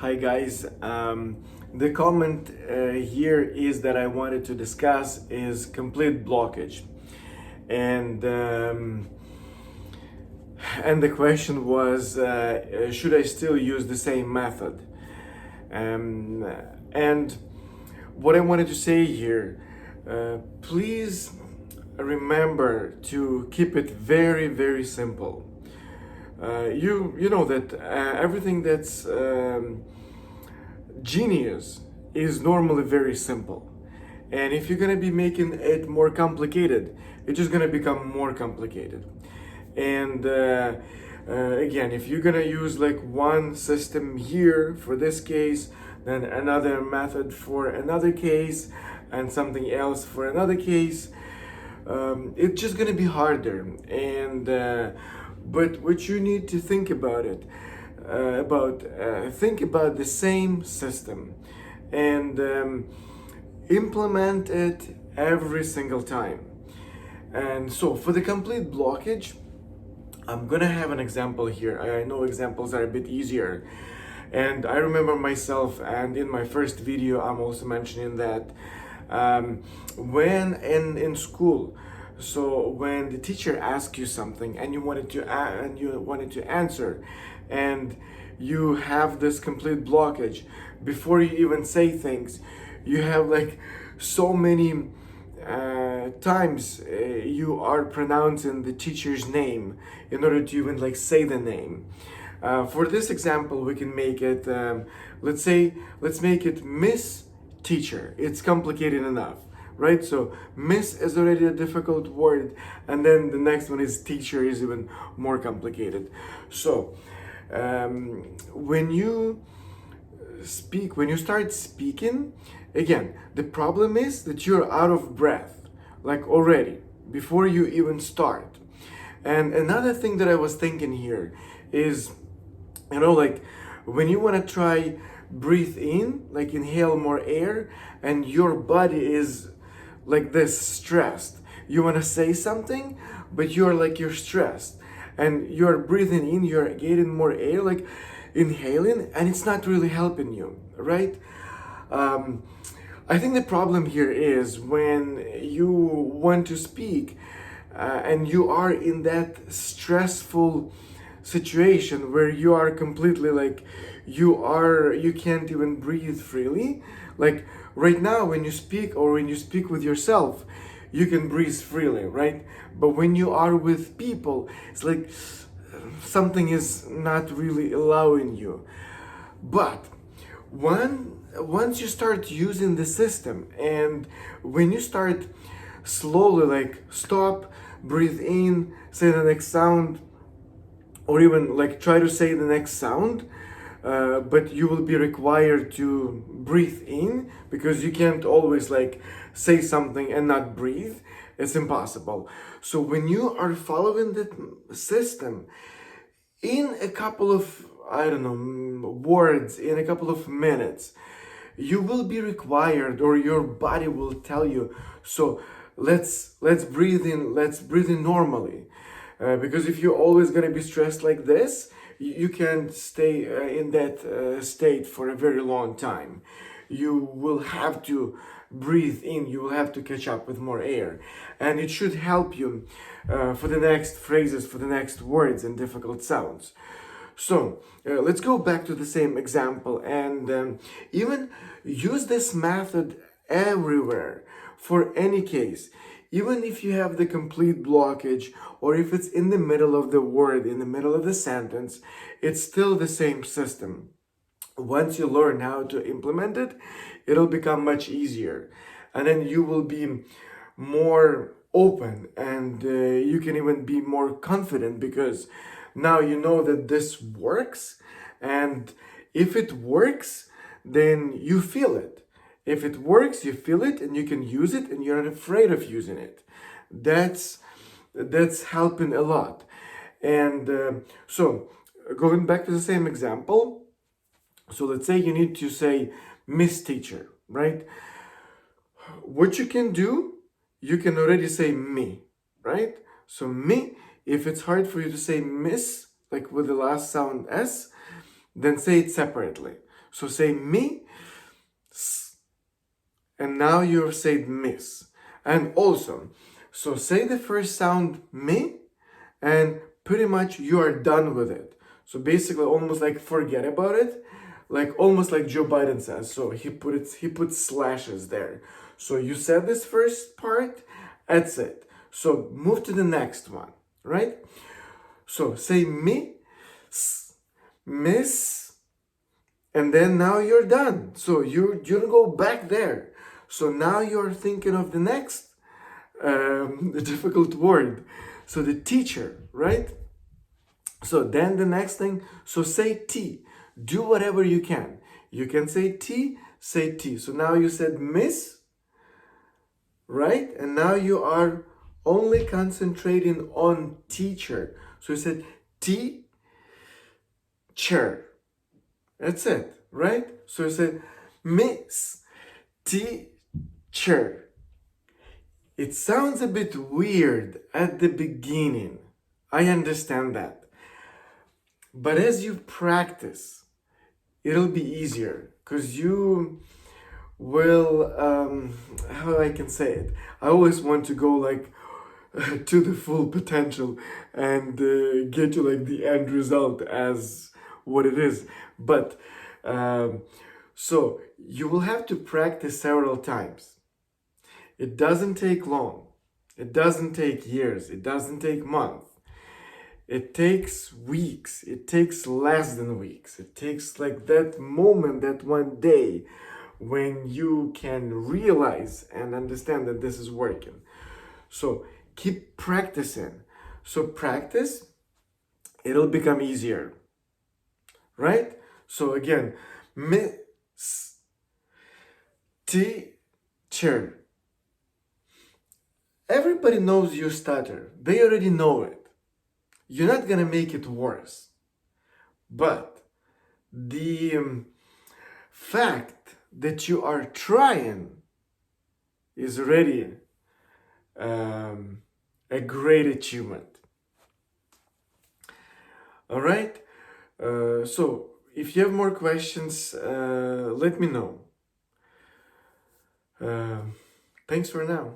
Hi guys, the comment here is that I wanted to discuss is complete blockage, and um, and the question was, should I still use the same method? Um, and what I wanted to say here, please remember to keep it very simple. You know that everything that's genius is normally very simple. And if you're gonna be making it more complicated, it's just gonna become more complicated. And again, if you're gonna use like one system here for this case, then another method for another case, and something else for another case, it's just gonna be harder. And but what you need to think about it, think about the same system and implement it every single time. And so for the complete blockage, I'm gonna have an example here. I know examples are a bit easier. And I remember myself, and in my first video, I'm also mentioning that when in school, so when the teacher asks you something and you wanted to answer, and you have this complete blockage before you even say things, you have like so many times you are pronouncing the teacher's name in order to even like say the name. For this example, we can make it, let's make it Miss Teacher. It's complicated enough, right? So Miss is already a difficult word, and then the next one is teacher is even more complicated. So when you start speaking, again, the problem is that you're out of breath, like already, before you even start. And another thing that I was thinking here is, like when you want to try breathe in, like inhale more air, and your body is like this stressed. You want to say something, but you're stressed, and you're breathing in, you're getting more air, like inhaling, and it's not really helping you, right? I think the problem here is when you want to speak and you are in that stressful situation where you are completely like you can't even breathe freely. Like right now when you speak, or when you speak with yourself, you can breathe freely, right? But when you are with people, it's like something is not really allowing you. But once you start using the system, and when you start slowly like stop, breathe in, say the next sound, or even like try to say the next sound, but you will be required to breathe in, because you can't always like say something and not breathe. It's impossible. So when you are following the system, in a couple of, I don't know, words, in a couple of minutes, you will be required, or your body will tell you, so let's breathe in normally. Because if you're always going to be stressed like this, you can't stay in that state for a very long time. You will have to breathe in, you will have to catch up with more air, and it should help you for the next phrases, for the next words and difficult sounds. So let's go back to the same example, and even use this method everywhere for any case. Even if you have the complete blockage, or if it's in the middle of the word, in the middle of the sentence, it's still the same system. Once you learn how to implement it, it'll become much easier. And then you will be more open, and you can even be more confident, because now you know that this works. And if it works, then you feel it. If it works, you feel it, and you can use it, and you're not afraid of using it. That's helping a lot. And so going back to the same example, so let's say you need to say Miss Teacher, right? What you can do, you can already say me, right? So me, if it's hard for you to say Miss, like with the last sound S, then say it separately. So say me, s, and now you've said miss. And also, so say the first sound me, and pretty much you are done with it. So basically almost like forget about it, like almost like Joe Biden says. So he puts slashes there. So you said this first part, that's it. So move to the next one, right? So say me, miss, and then now you're done. So you don't go back there. So now you're thinking of the next the difficult word. So the teacher, right? So then the next thing, so say T. Do whatever you can. You can say T, say T. So now you said miss, right? And now you are only concentrating on teacher. So you said T, chair. That's it, right? So you said miss, teacher. It sounds a bit weird at the beginning. I understand that. But as you practice, it'll be easier because you will, how I can say it? I always want to go like to the full potential and get to like the end result as what it is. But so you will have to practice several times. It doesn't take long. It doesn't take years. It doesn't take months. It takes weeks. It takes less than weeks. It takes like that moment, that one day when you can realize and understand that this is working. So keep practicing. So practice, it'll become easier. Right? So again, miss, teacher. Everybody knows you stutter. They already know it. You're not gonna make it worse. But the fact that you are trying is already a great achievement. All right? So if you have more questions, let me know. Thanks for now.